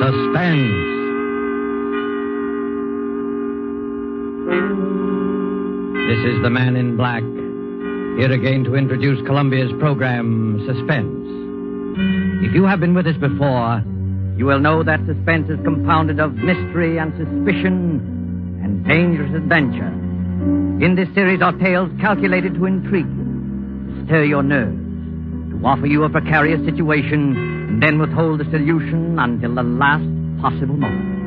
Suspense. This is the Man in Black, here again to introduce Columbia's program, Suspense. If you have been with us before, you will know that suspense is compounded of mystery and suspicion and dangerous adventure. In this series are tales calculated to intrigue you, stir your nerves, to offer you a precarious situation, and then withhold the solution until the last possible moment.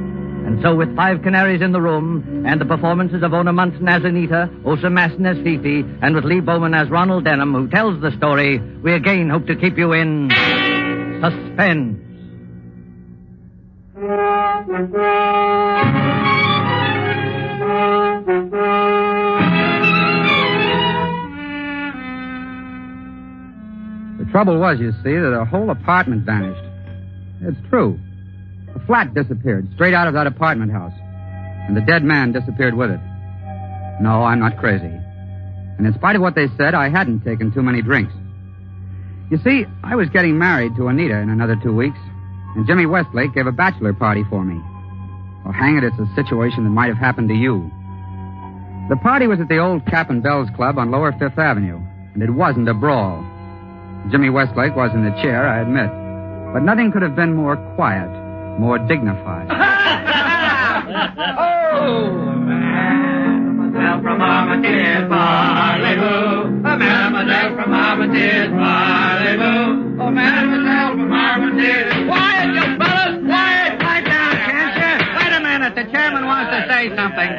And so with 5 Canaries in the room, and the performances of Ona Munson as Anita, Osa Matten as Fifi, and with Lee Bowman as Ronald Denham, who tells the story, we again hope to keep you in suspense. The trouble was, you see, that the whole apartment vanished. It's true. The flat disappeared straight out of that apartment house. And the dead man disappeared with it. No, I'm not crazy. And in spite of what they said, I hadn't taken too many drinks. You see, I was getting married to Anita in another 2 weeks, and Jimmy Westlake gave a bachelor party for me. Well, hang it, it's a situation that might have happened to you. The party was at the old Cap and Bells Club on Lower Fifth Avenue, and it wasn't a brawl. Jimmy Westlake was in the chair, I admit, but nothing could have been more quiet, more dignified. Oh, mademoiselle from Armitage, parlez-vous. Mademoiselle from Armitage, parlez-vous. Oh, mademoiselle from Armitage. Quiet, you fellas, quiet. Pipe down, can't you? Wait a minute, the chairman wants to say something.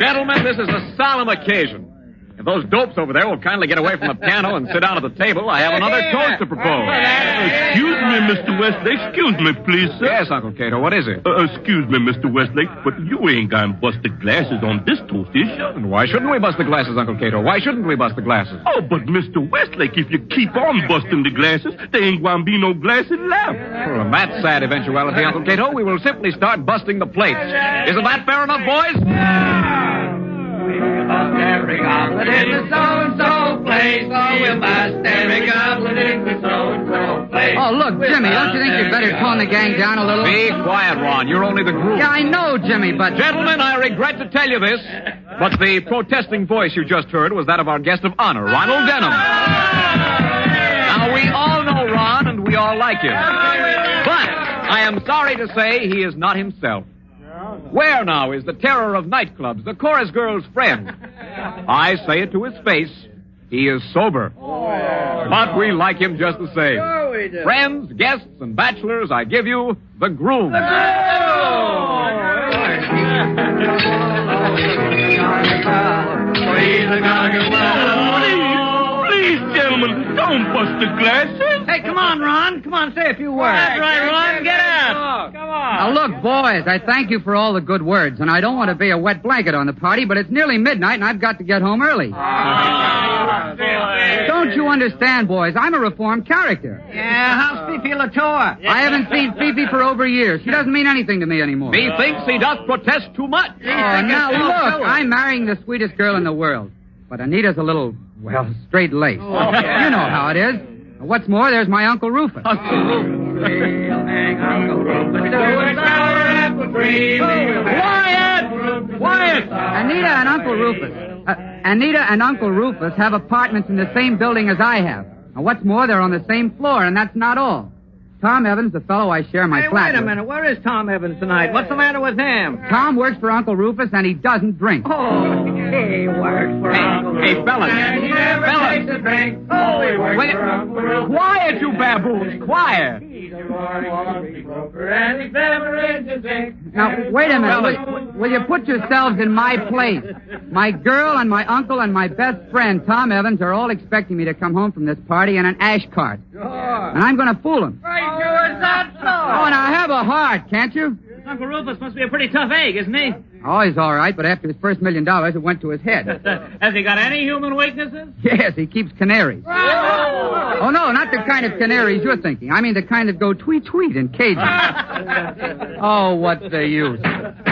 Gentlemen, this is a solemn occasion. If those dopes over there will kindly get away from the piano and sit down at the table, I have another toast to propose. Excuse me, Mr. Westlake. Excuse me, please, sir. Yes, Uncle Cato, what is it? Excuse me, Mr. Westlake, but you ain't gonna bust the glasses on this toast, is you? And why shouldn't we bust the glasses, Uncle Cato? Why shouldn't we bust the glasses? Oh, but Mr. Westlake, if you keep on busting the glasses, there ain't gonna be no glasses left. Well, in that sad eventuality, Uncle Cato, we will simply start busting the plates. Isn't that fair enough, boys? We'll bust every goblet in the so-and-so place. Oh, we'll bust every goblet in the so-and-so place. Oh, look, Jimmy, don't you think you'd better tone the gang down a little? Be quiet, Ron. You're only the groom. Yeah, I know, Jimmy, but... Gentlemen, I regret to tell you this, but the protesting voice you just heard was that of our guest of honor, Ronald Denham. Now, we all know Ron, and we all like him. But I am sorry to say he is not himself. Where now is the terror of nightclubs, the chorus girl's friend? I say it to his face. He is sober. But we like him just the same. Friends, guests, and bachelors, I give you the groom. Please, gentlemen, don't bust the glasses. Hey, come on, Ron. Come on, say a few words. That's right, Ron. Get out. Come on. Now, look, boys, I thank you for all the good words, and I don't want to be a wet blanket on the party, but it's nearly midnight, and I've got to get home early. Don't you understand, boys? I'm a reformed character. Yeah, how's Fifi Latour? I haven't seen Fifi for over a year. She doesn't mean anything to me anymore. Methinks he doth protest too much. Oh, now, look, I'm marrying the sweetest girl in the world, but Anita's a little, well, straight-laced. You know how it is. What's more, there's my Uncle Rufus. Quiet! Quiet! Anita and Uncle Rufus have apartments in the same building as I have. And what's more, they're on the same floor, and that's not all. Tom Evans, the fellow I share my flat Wait a with. minute. Where is Tom Evans tonight? What's the matter with him? Tom works for Uncle Rufus, and he doesn't drink. Oh, he works for Uncle Rufus. Hey, fellas. And he never takes a drink. Oh, he works for Uncle Rufus. Quiet, you baboons. Quiet. He's a royalty broker, and he's never in the zinc. Now, wait a minute. Will you put yourselves in my place? My girl and my uncle and my best friend, Tom Evans, are all expecting me to come home from this party in an ash cart. Sure. And I'm going to fool them. Right, sure is that so? Oh, now have a heart, can't you? Uncle Rufus must be a pretty tough egg, isn't he? Oh, he's all right, but after his first $1 million, it went to his head. Has he got any human weaknesses? Yes, he keeps canaries. Oh, no, not the kind of canaries you're thinking. I mean the kind that go tweet-tweet in cages. Oh, what's the use?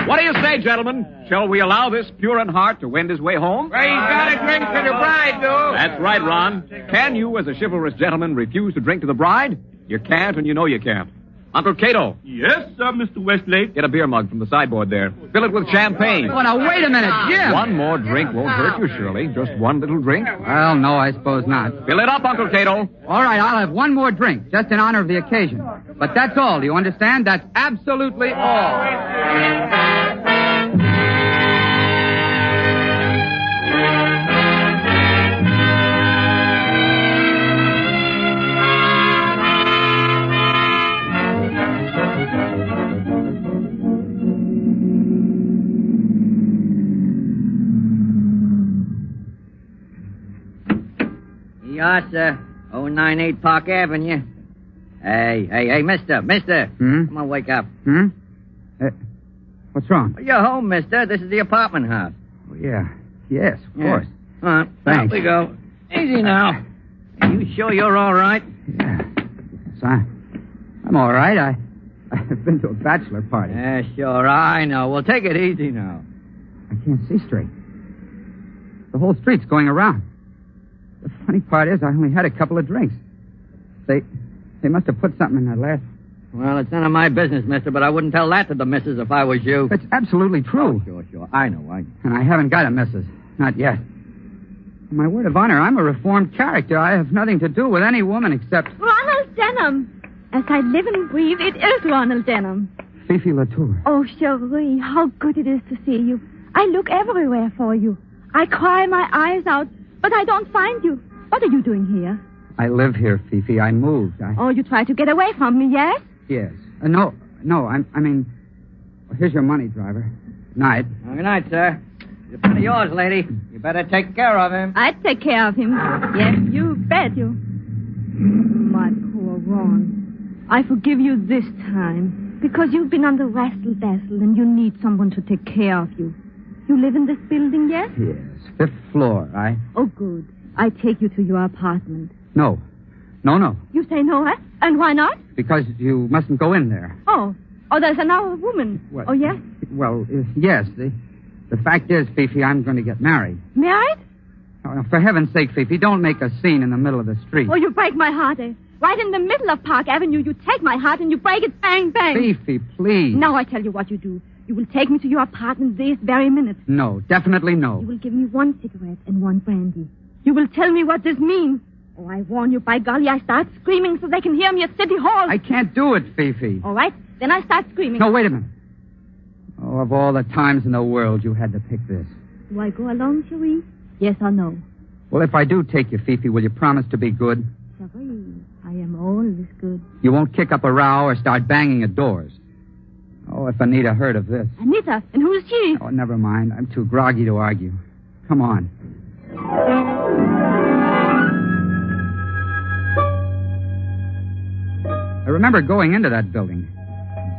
What do you say, gentlemen? Shall we allow this pure in heart to wend his way home? Well, he's got a drink for the bride, though. That's right, Ron. Can you, as a chivalrous gentleman, refuse to drink to the bride? You can't, and you know you can't. Uncle Cato, Yes, Mr. Westlake. get a beer mug from the sideboard there. Fill it with champagne. Oh, now, wait a minute, Jim. One more drink won't hurt you, Shirley. Just one little drink. Well, no, I suppose not. Fill it up, Uncle Cato. All right, I'll have one more drink, just in honor of the occasion. But that's all, do you understand? That's absolutely all. Yes, sir. 098 Park Avenue. Hey, mister. Come on, wake up. What's wrong? You're home, mister. This is the apartment house. Oh, yeah. Yes, of course. All right, Thanks. out we go. Easy now. Are you sure you're all right? Yeah. Yes, I'm all right. I've been to a bachelor party. Yeah, sure, I know. Well, take it easy now. I can't see straight. The whole street's going around. The funny part is I only had a couple of drinks. They must have put something in that last... Well, it's none of my business, mister, but I wouldn't tell that to the missus if I was you. It's absolutely true. Oh, sure. I know. And I haven't got a missus. Not yet. On my word of honor, I'm a reformed character. I have nothing to do with any woman except... Ronald Denham. As I live and breathe, it is Ronald Denham. Fifi Latour. Oh, Cherie, how good it is to see you. I look everywhere for you. I cry my eyes out, but I don't find you. What are you doing here? I live here, Fifi. I moved. Oh, you tried to get away from me, yes? Yes. No, I mean... Here's your money, driver. Night. Well, good night, sir. It's one of yours, lady. You better take care of him. I'd take care of him. Yes, you bet you. My poor Ron. I forgive you this time because you've been under wrestle-dazzle and you need someone to take care of you. You live in this building, yes? Yes. 5th floor. Oh, good. I take you to your apartment. No. You say no, eh? And why not? Because you mustn't go in there. Oh, there's another woman. What? Oh, yes? Well, yes. The fact is, Fifi, I'm going to get married. Married? Oh, for heaven's sake, Fifi, don't make a scene in the middle of the street. Oh, you break my heart, eh? Right in the middle of Park Avenue, you take my heart and you break it bang, bang. Fifi, please. Now I tell you what you do. You will take me to your apartment this very minute. No, definitely no. You will give me 1 cigarette and 1 brandy. You will tell me what this means. Oh, I warn you, by golly, I start screaming so they can hear me at City Hall. I can't do it, Fifi. All right, then I start screaming. No, wait a minute. Oh, of all the times in the world, you had to pick this. Do I go along, Cherie? Yes or no? Well, if I do take you, Fifi, will you promise to be good? Cherie, I am always good. You won't kick up a row or start banging at doors. Oh, if Anita heard of this. Anita? And who's she? Oh, never mind. I'm too groggy to argue. Come on. I remember going into that building.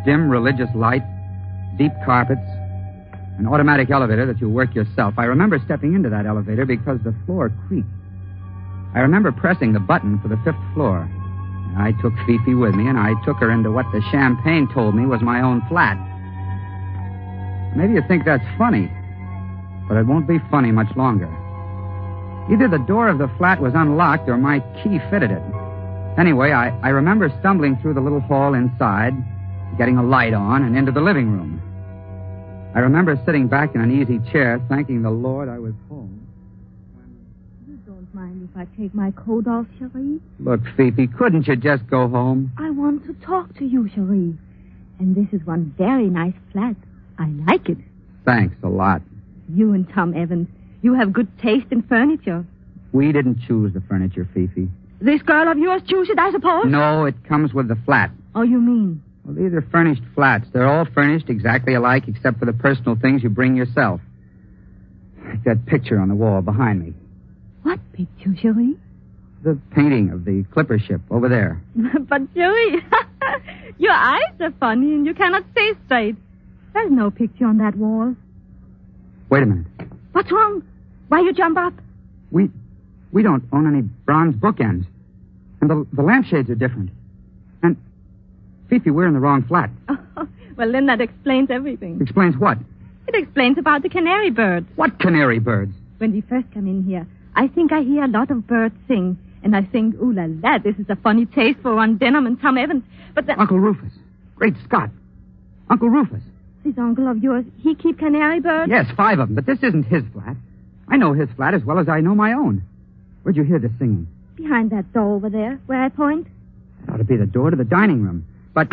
Dim religious light, deep carpets, an automatic elevator that you work yourself. I remember stepping into that elevator because the floor creaked. I remember pressing the button for the 5th floor. I took Fifi with me, and I took her into what the champagne told me was my own flat. Maybe you think that's funny, but it won't be funny much longer. Either the door of the flat was unlocked or my key fitted it. Anyway, I remember stumbling through the little hall inside, getting a light on, and into the living room. I remember sitting back in an easy chair, thanking the Lord I was home. You don't mind if I take my coat off, Cherie? Look, Fifi, couldn't you just go home? I want to talk to you, Cherie. And this is one very nice flat. I like it. Thanks a lot. You and Tom Evans, you have good taste in furniture. We didn't choose the furniture, Fifi. This girl of yours chose it, I suppose? No, it comes with the flat. Oh, you mean? Well, these are furnished flats. They're all furnished exactly alike except for the personal things you bring yourself. Like that picture on the wall behind me. What picture, Cherie? The painting of the clipper ship over there. But, Cherie, your eyes are funny and you cannot see straight. There's no picture on that wall. Wait a minute. What's wrong? Why you jump up? We don't own any bronze bookends. And the lampshades are different. And, Fifi, we're in the wrong flat. Oh, well, then that explains everything. Explains what? It explains about the canary birds. What canary birds? When we first come in here, I think I hear a lot of birds sing. And I think, ooh la la, this is a funny taste for Ron Denham and Tom Evans. But then... Uncle Rufus. Great Scott. Uncle Rufus. This uncle of yours, he keep canary birds? Yes, 5 of them, but this isn't his flat. I know his flat as well as I know my own. Where'd you hear the singing? Behind that door over there, where I point. That ought to be the door to the dining room. But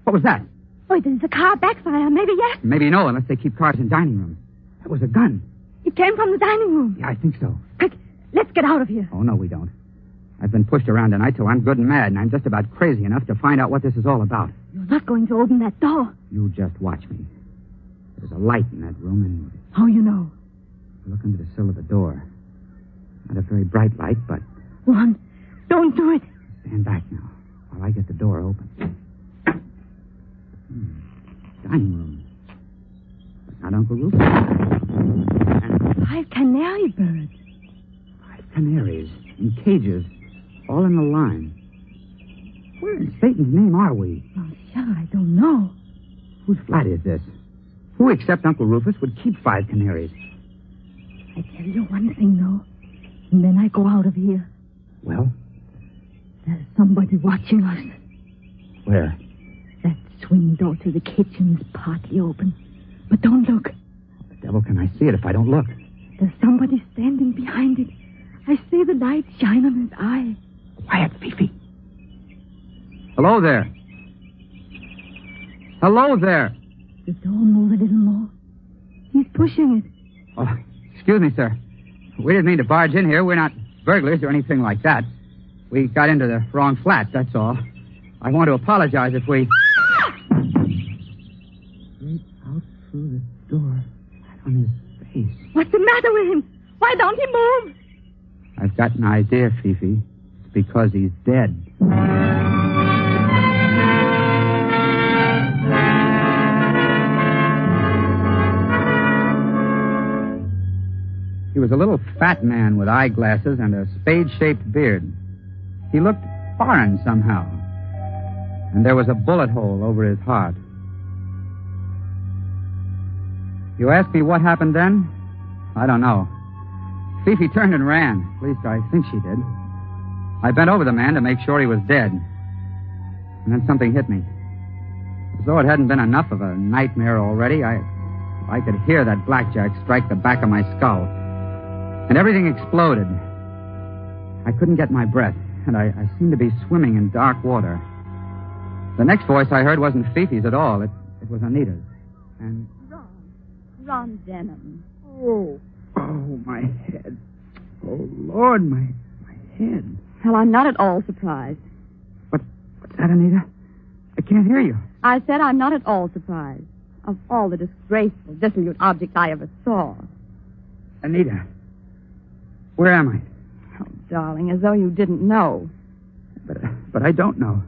what was that? Oh, there's a car backfire. Maybe yes. Maybe no, unless they keep cars in dining room. That was a gun. It came from the dining room. Yeah, I think so. Quick, let's get out of here. Oh, no, we don't. I've been pushed around tonight till I'm good and mad, and I'm just about crazy enough to find out what this is all about. You're not going to open that door. You just watch me. There's a light in that room, and How you know? look under the sill of the door. Not a very bright light, but Ron, don't do it. stand back now while I get the door open. Dining room. But not Uncle Rufus. And 5 canary birds. 5 canaries in cages, all in a line. Where in Satan's name are we? Oh, sure, I don't know. Whose flat is this? Who except Uncle Rufus would keep 5 canaries? I tell you one thing, though, and then I go out of here. Well, There's somebody watching us. where? That swing door to the kitchen is partly open. But don't look. The devil can I see it if I don't look? There's somebody standing behind it. I see the light shine on his eye. Quiet, Fifi. Hello there. Hello there. The door move a little more. He's pushing it. Oh, excuse me, sir. We didn't mean to barge in here. We're not burglars or anything like that. We got into the wrong flat, that's all. I want to apologize if we... Straight out through the door, flat on his face. What's the matter with him? Why don't he move? I've got an idea, Fifi. It's because he's dead. He was a little fat man with eyeglasses and a spade-shaped beard. He looked foreign somehow. And there was a bullet hole over his heart. You ask me what happened then? I don't know. Fifi turned and ran. At least I think she did. I bent over the man to make sure he was dead. And then something hit me. As though it hadn't been enough of a nightmare already, I could hear that blackjack strike the back of my skull. And everything exploded. I couldn't get my breath, and I seemed to be swimming in dark water. The next voice I heard wasn't Fifi's at all. It was Anita's. And... Ron Denham. Oh, my head. Oh, Lord, my head. Well, I'm not at all surprised. What's that, Anita? I can't hear you. I said I'm not at all surprised. Of all the disgraceful, dissolute objects I ever saw. Anita, where am I? Oh, darling, as though you didn't know. But I don't know.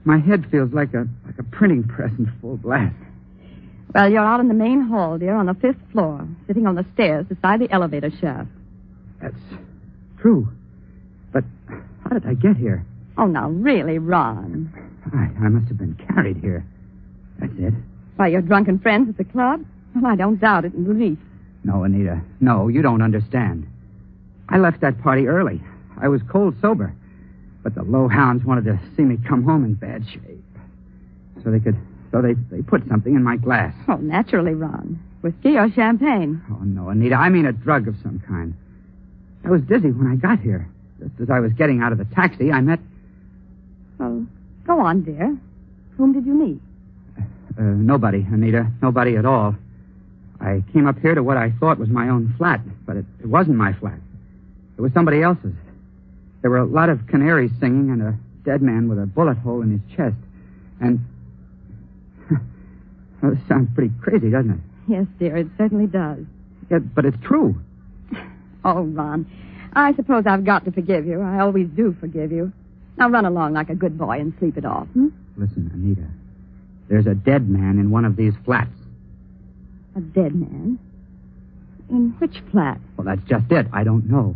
My head feels like a printing press in full blast. Well, you're out in the main hall, dear, on the 5th floor, sitting on the stairs beside the elevator shaft. That's true. But how did I get here? Oh, now, really, Ron. I must have been carried here. That's it. By your drunken friends at the club? Well, I don't doubt it in the least. No, Anita. No, you don't understand. I left that party early. I was cold sober. But the low hounds wanted to see me come home in bad shape. So they put something in my glass. Oh, naturally, Ron. Whiskey or champagne? Oh, no, Anita. I mean a drug of some kind. I was dizzy when I got here. Just as I was getting out of the taxi, I met... Well, go on, dear. Whom did you meet? Nobody, Anita. Nobody at all. I came up here to what I thought was my own flat, but it wasn't my flat. It was somebody else's. There were a lot of canaries singing and a dead man with a bullet hole in his chest. And... Well, this sounds pretty crazy, doesn't it? Yes, dear, it certainly does. Yeah, but it's true. Oh, Ron, I suppose I've got to forgive you. I always do forgive you. Now run along like a good boy and sleep it off, hmm? Listen, Anita. There's a dead man in one of these flats. A dead man? In which flat? Well, that's just it. I don't know.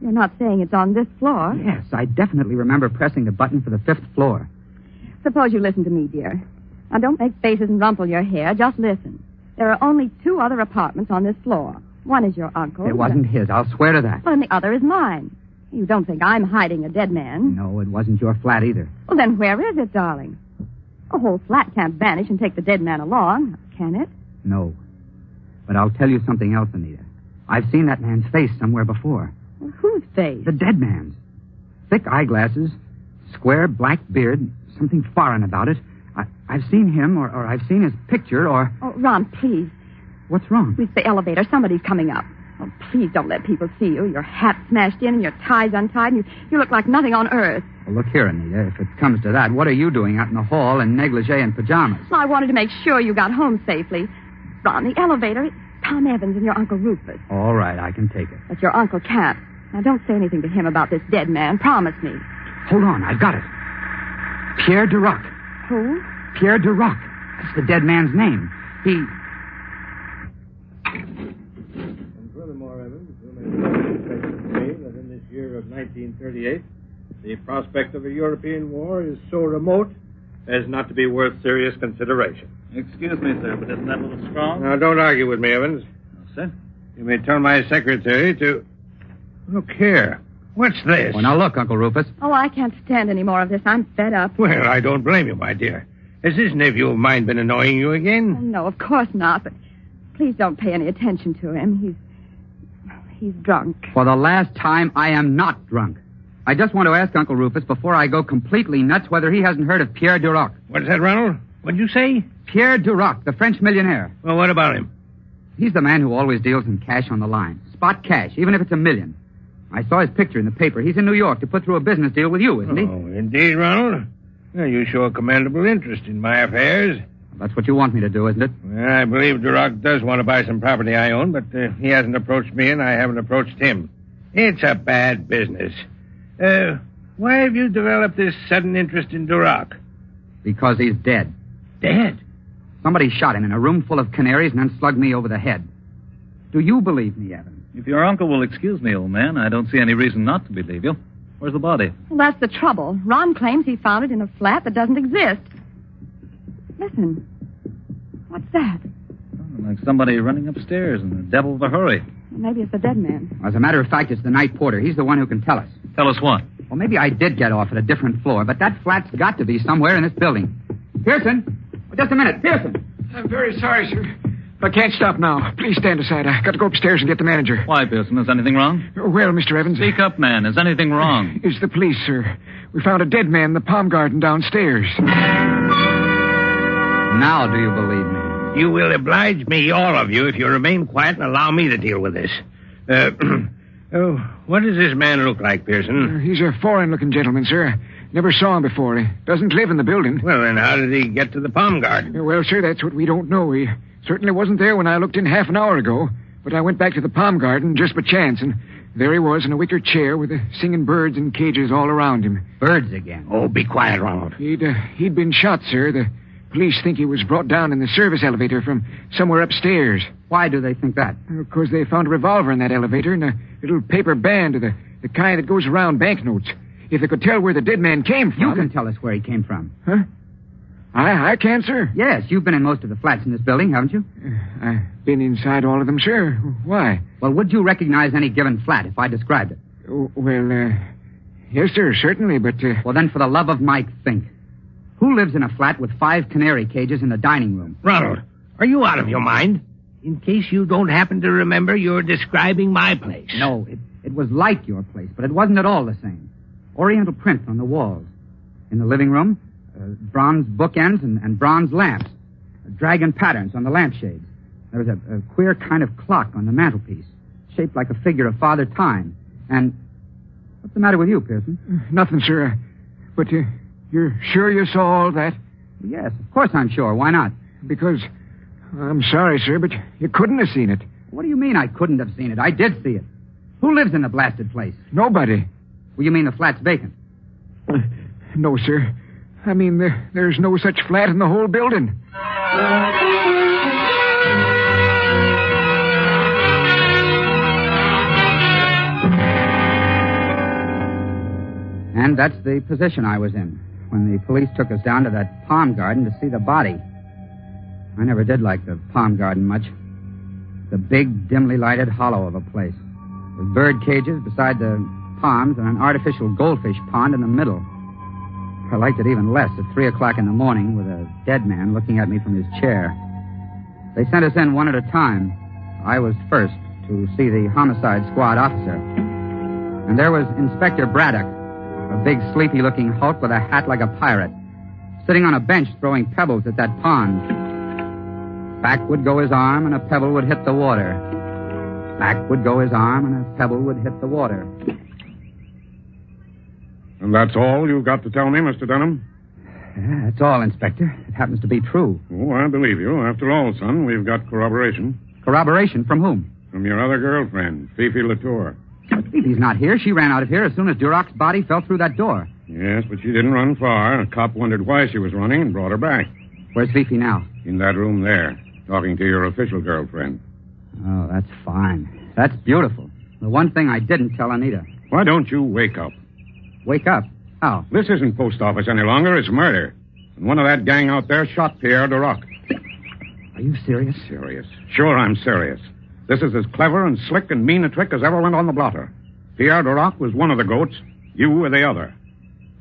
You're not saying it's on this floor? Yes, I definitely remember pressing the button for the 5th floor. Suppose you listen to me, dear. Now, don't make faces and rumple your hair. Just listen. There are only 2 other apartments on this floor. One is your uncle's. It wasn't his. I'll swear to that. Well, and the other is mine. You don't think I'm hiding a dead man? No, it wasn't your flat either. Well, then where is it, darling? The whole flat can't vanish and take the dead man along, can it? No. But I'll tell you something else, Anita. I've seen that man's face somewhere before. Well, whose face? The dead man's. Thick eyeglasses, square black beard, something foreign about it. I've seen him, or I've seen his picture, or... Oh, Ron, please. What's wrong? It's the elevator. Somebody's coming up. Oh, please don't let people see you. Your hat's smashed in and your tie's untied, and you look like nothing on earth. Well, look here, Anita. If it comes to that, what are you doing out in the hall in negligee and pajamas? Well, I wanted to make sure you got home safely. Ron, the elevator, it's Tom Evans and your Uncle Rufus. All right, I can take it. But your uncle can't. Now, don't say anything to him about this dead man. Promise me. Hold on, I've got it. Pierre Duroc. Who? Pierre Duroc. That's the dead man's name. He... And furthermore, Evans, you may say that in this year of 1938, the prospect of a European war is so remote as not to be worth serious consideration. Excuse me, sir, but isn't that a little strong? Now, don't argue with me, Evans. No, sir. You may tell my secretary to... Look here. What's this? Well, now look, Uncle Rufus. Oh, I can't stand any more of this. I'm fed up. Well, I don't blame you, my dear. Has this nephew of mine been annoying you Oh, again? no, of course not, but please don't pay any attention to him. He's drunk. For the last time, I am not drunk. I just want to ask Uncle Rufus, before I go completely nuts, whether he hasn't heard of Pierre Duroc. What's that, Ronald? What'd you say? Pierre Duroc, the French millionaire. Well, what about him? He's the man who always deals in cash on the line. Spot cash, even if it's $1 million. I saw his picture in the paper. He's in New York to put through a business deal with you, isn't he? Oh, indeed, Ronald. Well, you show a commendable interest in my affairs. That's what you want me to do, isn't it? Well, I believe Duroc does want to buy some property I own, but he hasn't approached me and I haven't approached him. It's a bad business. Why have you developed this sudden interest in Duroc? Because he's dead. Dead? Somebody shot him in a room full of canaries and then slugged me over the head. Do you believe me, Evans? If your uncle will excuse me, old man, I don't see any reason not to believe you. Where's the body? Well, that's the trouble. Ron claims he found it in a flat that doesn't exist. Listen. What's that? Oh, like somebody running upstairs in the devil of a hurry. Maybe it's the dead man. As a matter of fact, it's the night porter. He's the one who can tell us. Tell us what? Well, maybe I did get off at a different floor, but that flat's got to be somewhere in this building. Pearson! Oh, just a minute. Pearson! I'm very sorry, sir. I can't stop now. Please stand aside. I've got to go upstairs and get the manager. Why, Pearson? Is anything wrong? Well, Mr. Evans... Speak up, man. Is anything wrong? It's the police, sir. We found a dead man in the palm garden downstairs. Now do you believe me? You will oblige me, all of you, if you remain quiet and allow me to deal with this. What does this man look like, Pearson? He's a foreign-looking gentleman, sir. Never saw him before. He doesn't live in the building. Well, then how did he get to the palm garden? Well, sir, that's what we don't know. He certainly wasn't there when I looked in half an hour ago. But I went back to the palm garden just by chance, and there he was in a wicker chair with the singing birds in cages all around him. Birds again. Oh, be quiet, Ronald. He'd been shot, sir. The police think he was brought down in the service elevator from somewhere upstairs. Why do they think that? Because they found a revolver in that elevator and a little paper band, the kind that goes around banknotes. If they could tell where the dead man came from... You can tell us where he came from. Huh? I can, sir. Yes, you've been in most of the flats in this building, haven't you? I've been inside all of them, sir. Why? Well, would you recognize any given flat if I described it? Yes, sir, certainly, but... Well, then, for the love of Mike, think. Who lives in a flat with 5 canary cages in the dining room? Ronald, are you out of your mind? In case you don't happen to remember, you're describing my place. No, it was like your place, but it wasn't at all the same. Oriental prints on the walls. In the living room, bronze bookends and bronze lamps. Dragon patterns on the lampshades. There was a queer kind of clock on the mantelpiece, shaped like a figure of Father Time. And what's the matter with you, Pearson? Nothing, sir. But you're sure you saw all that? Yes, of course I'm sure. Why not? Because, I'm sorry, sir, but you couldn't have seen it. What do you mean I couldn't have seen it? I did see it. Who lives in the blasted place? Nobody. Well, you mean the flat's vacant? No, sir. I mean, there's no such flat in the whole building. And that's the position I was in when the police took us down to that palm garden to see the body. I never did like the palm garden much. It's a big, dimly lighted hollow of a place, with bird cages beside the palms and an artificial goldfish pond in the middle. I liked it even less at 3 o'clock in the morning with a dead man looking at me from his chair. They sent us in one at a time. I was first to see the homicide squad officer. And there was Inspector Braddock, a big, sleepy-looking hulk with a hat like a pirate, sitting on a bench throwing pebbles at that pond. Back would go his arm, and a pebble would hit the water. Back would go his arm, and a pebble would hit the water. And that's all you've got to tell me, Mr. Dunham? Yeah, that's all, Inspector. It happens to be true. Oh, I believe you. After all, son, we've got corroboration. Corroboration? From whom? From your other girlfriend, Fifi Latour. But Fifi's not here. She ran out of here as soon as Duroc's body fell through that door. Yes, but she didn't run far. A cop wondered why she was running and brought her back. Where's Fifi now? In that room there, talking to your official girlfriend. Oh, that's fine. That's beautiful. The one thing I didn't tell Anita. Why don't you wake up? Wake up? How? This isn't post office any longer. It's murder. And one of that gang out there shot Pierre Duroc. Are you serious? Serious. Sure, I'm serious. This is as clever and slick and mean a trick as ever went on the blotter. Pierre Duroc was one of the goats. You were the other.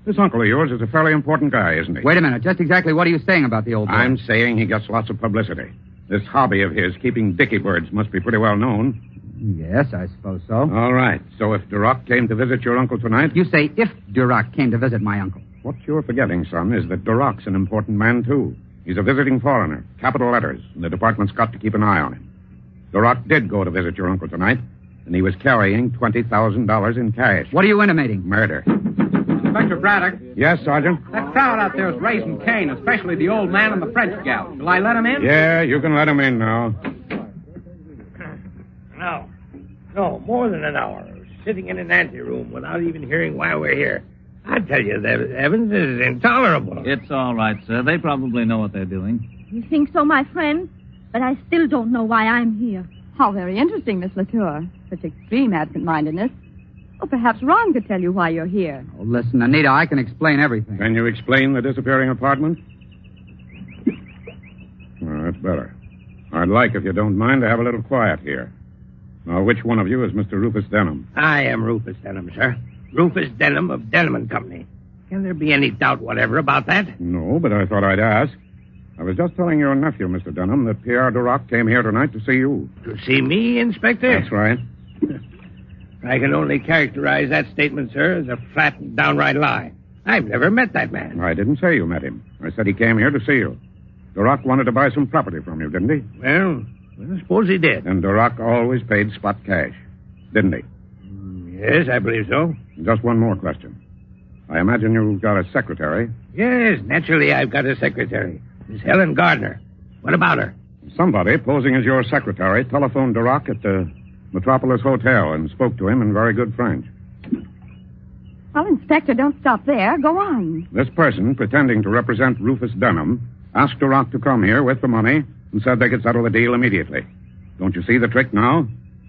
This uncle of yours is a fairly important guy, isn't he? Wait a minute. Just exactly what are you saying about the old boy? I'm saying he gets lots of publicity. This hobby of his, keeping dicky birds, must be pretty well known. Yes, I suppose so. All right. So if Duroc came to visit your uncle tonight... You say if Duroc came to visit my uncle. What you're forgetting, son, is that Duroc's an important man, too. He's a visiting foreigner, capital letters, and the department's got to keep an eye on him. Duroc did go to visit your uncle tonight, and he was carrying $20,000 in cash. What are you intimating? Murder. Inspector Braddock. Yes, Sergeant? That crowd out there is raising Cain, especially the old man and the French gal. Shall I let him in? Yeah, you can let him in now. No, more than an hour. Sitting in an anteroom without even hearing why we're here. I tell you, that Evans is intolerable. It's all right, sir. They probably know what they're doing. You think so, my friend? But I still don't know why I'm here. How very interesting, Miss Latour. Such extreme absent-mindedness. Or perhaps Ron could tell you why you're here. Oh, listen, Anita, I can explain everything. Can you explain the disappearing apartment? Well, that's better. I'd like, if you don't mind, to have a little quiet here. Now, which one of you is Mr. Rufus Denham? I am Rufus Denham, sir. Rufus Denham of Denham & Company. Can there be any doubt whatever about that? No, but I thought I'd ask. I was just telling your nephew, Mr. Denham, that Pierre Duroc came here tonight to see you. To see me, Inspector? That's right. I can only characterize that statement, sir, as a flat and downright lie. I've never met that man. I didn't say you met him. I said he came here to see you. Duroc wanted to buy some property from you, didn't he? Well, I suppose he did. And Duroc always paid spot cash, didn't he? Yes, I believe so. Just one more question. I imagine you've got a secretary. Yes, naturally I've got a secretary. Miss Helen Gardner. What about her? Somebody, posing as your secretary, telephoned Duroc at the Metropolis Hotel and spoke to him in very good French. Well, Inspector, don't stop there. Go on. This person, pretending to represent Rufus Denham, asked Duroc to come here with the money and said they could settle the deal immediately. Don't you see the trick now?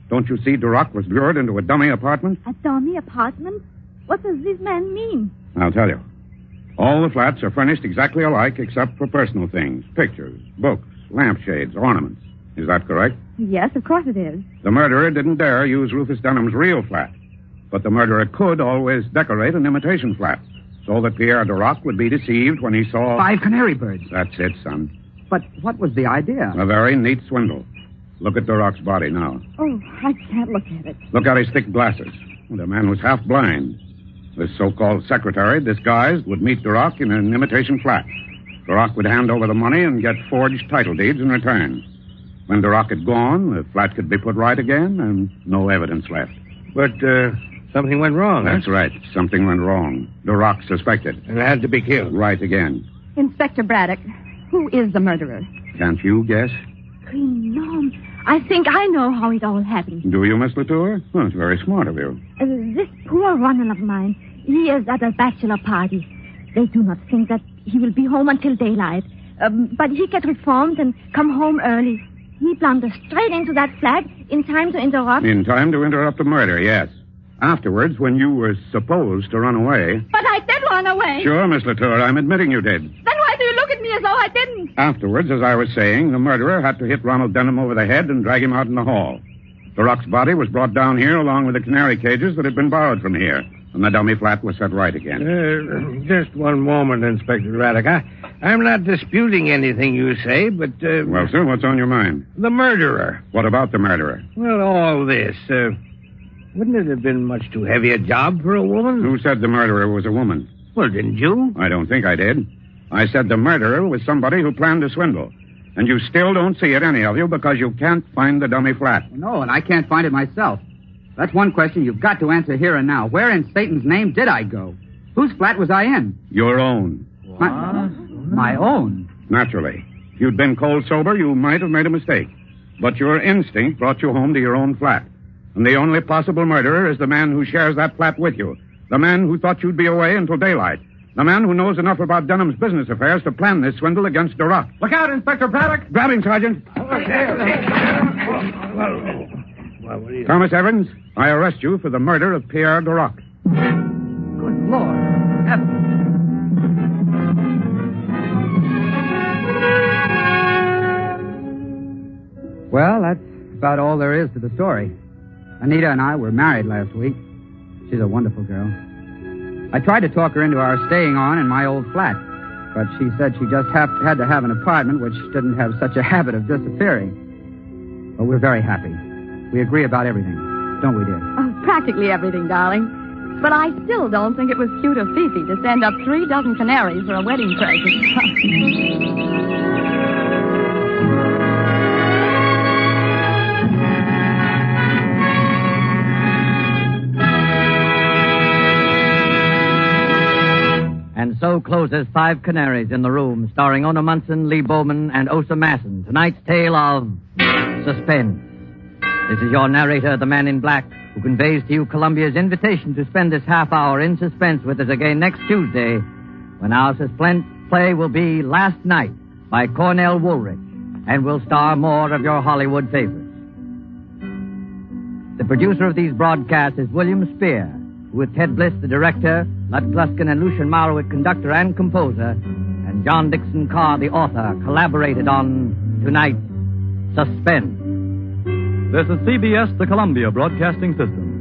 Don't you see Duroc was lured into a dummy apartment? A dummy apartment? What does this man mean? I'll tell you. All the flats are furnished exactly alike except for personal things. Pictures, books, lampshades, ornaments. Is that correct? Yes, of course it is. The murderer didn't dare use Rufus Denham's real flat. But the murderer could always decorate an imitation flat so that Pierre Duroc would be deceived when he saw... 5 canary birds. That's it, son. But what was the idea? A very neat swindle. Look at Duroc's body now. Oh, I can't look at it. Look at his thick glasses. The man was half blind. This so-called secretary, disguised, would meet Duroc in an imitation flat. Duroc would hand over the money and get forged title deeds in return. When Duroc had gone, the flat could be put right again and no evidence left. But, something went wrong, That's right. Something went wrong. Duroc suspected. And had to be killed. Right again. Inspector Braddock, who is the murderer? Can't you guess? Green Gnome. I think I know how it all happened. Do you, Miss Latour? Well, it's very smart of you. This poor Ronald of mine, he is at a bachelor party. They do not think that he will be home until daylight. But he get reformed and come home early. He blunders straight into that flat in time to interrupt. In time to interrupt the murder, yes. Afterwards, when you were supposed to run away... But I did run away. Sure, Miss Latour, I'm admitting you did. Then why do you look at me as though I didn't? Afterwards, as I was saying, the murderer had to hit Ronald Denham over the head and drag him out in the hall. Duroc's body was brought down here along with the canary cages that had been borrowed from here. and the dummy flat was set right again. Just one moment, Inspector Raddick. I'm not disputing anything you say, but... Well, sir, what's on your mind? The murderer. What about the murderer? Well, all this. Wouldn't it have been much too heavy a job for a woman? Who said the murderer was a woman? Well, didn't you? I don't think I did. I said the murderer was somebody who planned a swindle. And you still don't see it, any of you, because you can't find the dummy flat. No, and I can't find it myself. That's one question you've got to answer here and now. Where in Satan's name did I go? Whose flat was I in? Your own. My own? Naturally. If you'd been cold sober, you might have made a mistake. But your instinct brought you home to your own flat. And the only possible murderer is the man who shares that flat with you. The man who thought you'd be away until daylight. The man who knows enough about Dunham's business affairs to plan this swindle against Duroc. Look out, Inspector Braddock! Grab him, Sergeant. Thomas Evans, I arrest you for the murder of Pierre Duroc. Good Lord. Well, that's about all there is to the story. Anita and I were married last week. She's a wonderful girl. I tried to talk her into our staying on in my old flat, but she said she just had to have an apartment which didn't have such a habit of disappearing. But we're very happy. We agree about everything, don't we, dear? Oh, practically everything, darling. But I still don't think it was cute of Fifi to send up 3 dozen canaries for a wedding present. And so closes 5 Canaries in the Room, starring Ona Munson, Lee Bowman, and Osa Matten. Tonight's tale of Suspense. This is your narrator, the Man in Black, who conveys to you Columbia's invitation to spend this half hour in suspense with us again next Tuesday, when our suspense play will be Last Night by Cornell Woolrich, and will star more of your Hollywood favorites. The producer of these broadcasts is William Spear, who with Ted Bliss, the director, Lud Gluskin and Lucian Marowit, conductor and composer, and John Dickson Carr, the author, collaborated on tonight's Suspense. This is CBS, the Columbia Broadcasting System.